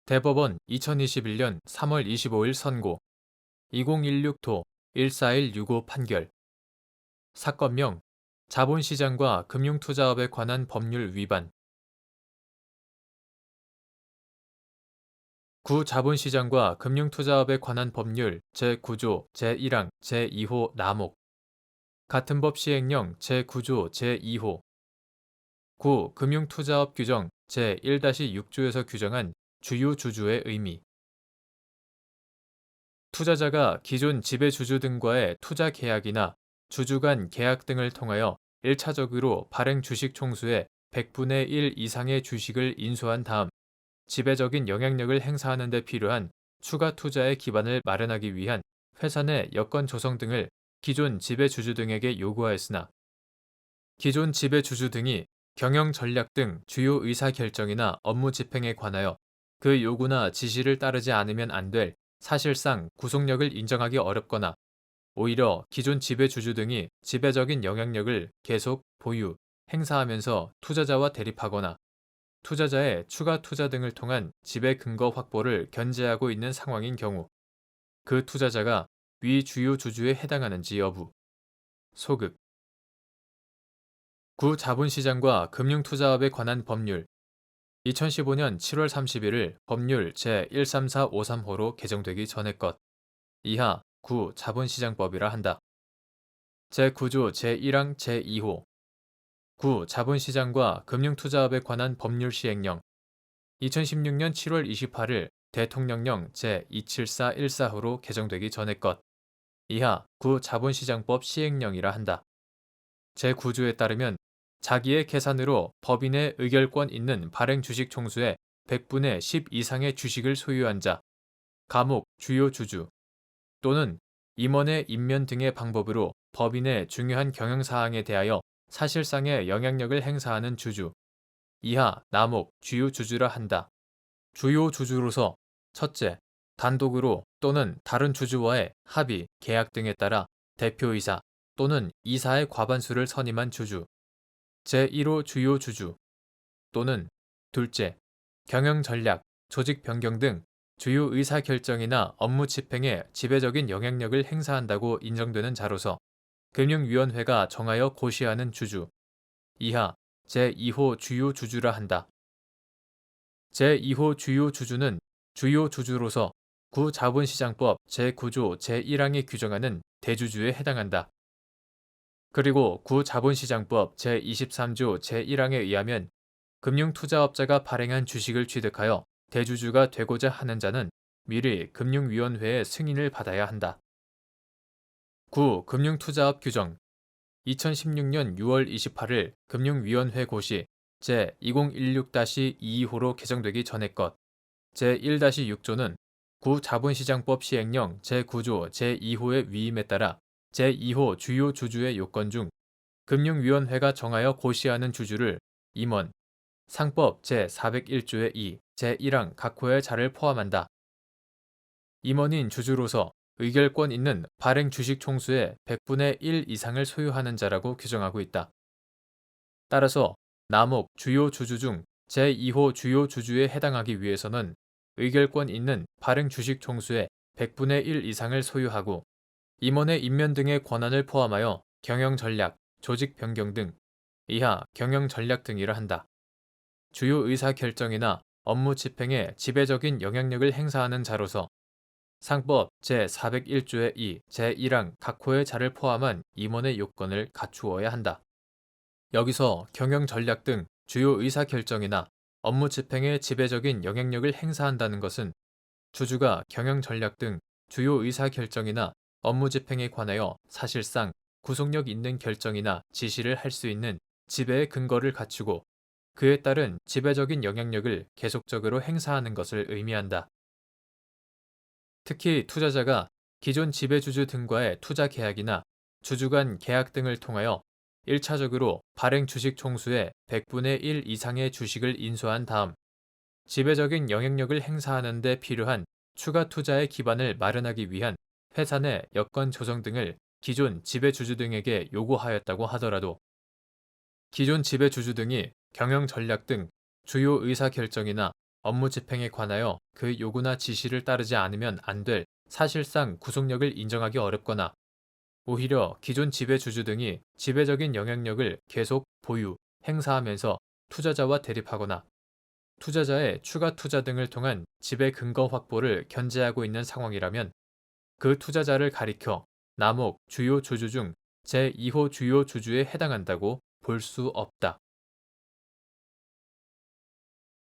대법원 2021년 3월 25일 선고 2016도 14165 판결 사건명 자본시장과 금융투자업에 관한 법률 위반 구자본시장과 금융투자업에 관한 법률 제9조 제1항 제2호 나목 같은 법 시행령 제9조 제2호 구 금융투자업 규정 제1-6조에서 규정한 주요 주주의 의미 투자자가 기존 지배주주 등과의 투자 계약이나 주주 간 계약 등을 통하여 1차적으로 발행 주식 총수의 100분의 1 이상의 주식을 인수한 다음 지배적인 영향력을 행사하는 데 필요한 추가 투자의 기반을 마련하기 위한 회사 내 여건 조성 등을 기존 지배주주 등에게 요구하였으나 기존 지배주주 등이 경영 전략 등 주요 의사 결정이나 업무 집행에 관하여 그 요구나 지시를 따르지 않으면 안 될 사실상 구속력을 인정하기 어렵거나 오히려 기존 지배주주 등이 지배적인 영향력을 계속 보유, 행사하면서 투자자와 대립하거나 투자자의 추가 투자 등을 통한 지배 근거 확보를 견제하고 있는 상황인 경우 그 투자자가 위 주요 주주에 해당하는지 여부 소급 구자본시장과 금융투자업에 관한 법률 2015년 7월 31일 법률 제13453호로 개정되기 전의 것 이하 구자본시장법이라 한다. 제9조 제1항 제2호 구자본시장과 금융투자업에 관한 법률 시행령 2016년 7월 28일 대통령령 제27414호로 개정되기 전의 것 이하 구자본시장법 시행령이라 한다. 제9조에 따르면 자기의 계산으로 법인의 의결권 있는 발행 주식 총수의 100분의 10 이상의 주식을 소유한 자, 감옥 주요 주주 또는 임원의 임면 등의 방법으로 법인의 중요한 경영사항에 대하여 사실상의 영향력을 행사하는 주주, 이하 남목 주요 주주라 한다. 주요 주주로서 첫째, 단독으로 또는 다른 주주와의 합의, 계약 등에 따라 대표이사 또는 이사의 과반수를 선임한 주주, 제1호 주요 주주 또는 둘째, 경영 전략, 조직 변경 등 주요 의사 결정이나 업무 집행에 지배적인 영향력을 행사한다고 인정되는 자로서 금융위원회가 정하여 고시하는 주주, 이하 제2호 주요 주주라 한다. 제2호 주요 주주는 주요 주주로서 구자본시장법 제9조 제1항이 규정하는 대주주에 해당한다. 그리고 구자본시장법 제23조 제1항에 의하면 금융투자업자가 발행한 주식을 취득하여 대주주가 되고자 하는 자는 미리 금융위원회의 승인을 받아야 한다. 9. 금융투자업 규정 2016년 6월 28일 금융위원회 고시 제2016-22호로 개정되기 전의 것 제1-6조는 구자본시장법 시행령 제9조 제2호의 위임에 따라 제2호 주요 주주의 요건 중 금융위원회가 정하여 고시하는 주주를 임원, 상법 제401조의 2, 제1항 각 호의 자를 포함한다. 임원인 주주로서 의결권 있는 발행 주식 총수의 100분의 1 이상을 소유하는 자라고 규정하고 있다. 따라서 남목 주요 주주 중 제2호 주요 주주에 해당하기 위해서는 의결권 있는 발행 주식 총수의 100분의 1 이상을 소유하고 임원의 임면 등의 권한을 포함하여 경영 전략, 조직 변경 등 이하 경영 전략 등이라 한다. 주요 의사 결정이나 업무 집행에 지배적인 영향력을 행사하는 자로서 상법 제401조의 2, 제1항 각 호의 자를 포함한 임원의 요건을 갖추어야 한다. 여기서 경영 전략 등 주요 의사 결정이나 업무 집행에 지배적인 영향력을 행사한다는 것은 주주가 경영 전략 등 주요 의사 결정이나 업무 집행에 관하여 사실상 구속력 있는 결정이나 지시를 할 수 있는 지배의 근거를 갖추고 그에 따른 지배적인 영향력을 계속적으로 행사하는 것을 의미한다. 특히 투자자가 기존 지배주주 등과의 투자 계약이나 주주 간 계약 등을 통하여 1차적으로 발행 주식 총수의 100분의 1 이상의 주식을 인수한 다음 지배적인 영향력을 행사하는 데 필요한 추가 투자의 기반을 마련하기 위한 회사 내 여건 조정 등을 기존 지배주주 등에게 요구하였다고 하더라도 기존 지배주주 등이 경영 전략 등 주요 의사 결정이나 업무 집행에 관하여 그 요구나 지시를 따르지 않으면 안 될 사실상 구속력을 인정하기 어렵거나 오히려 기존 지배주주 등이 지배적인 영향력을 계속 보유, 행사하면서 투자자와 대립하거나 투자자의 추가 투자 등을 통한 지배 근거 확보를 견제하고 있는 상황이라면 그 투자자를 가리켜 남목 주요 주주 중 제2호 주요 주주에 해당한다고 볼 수 없다.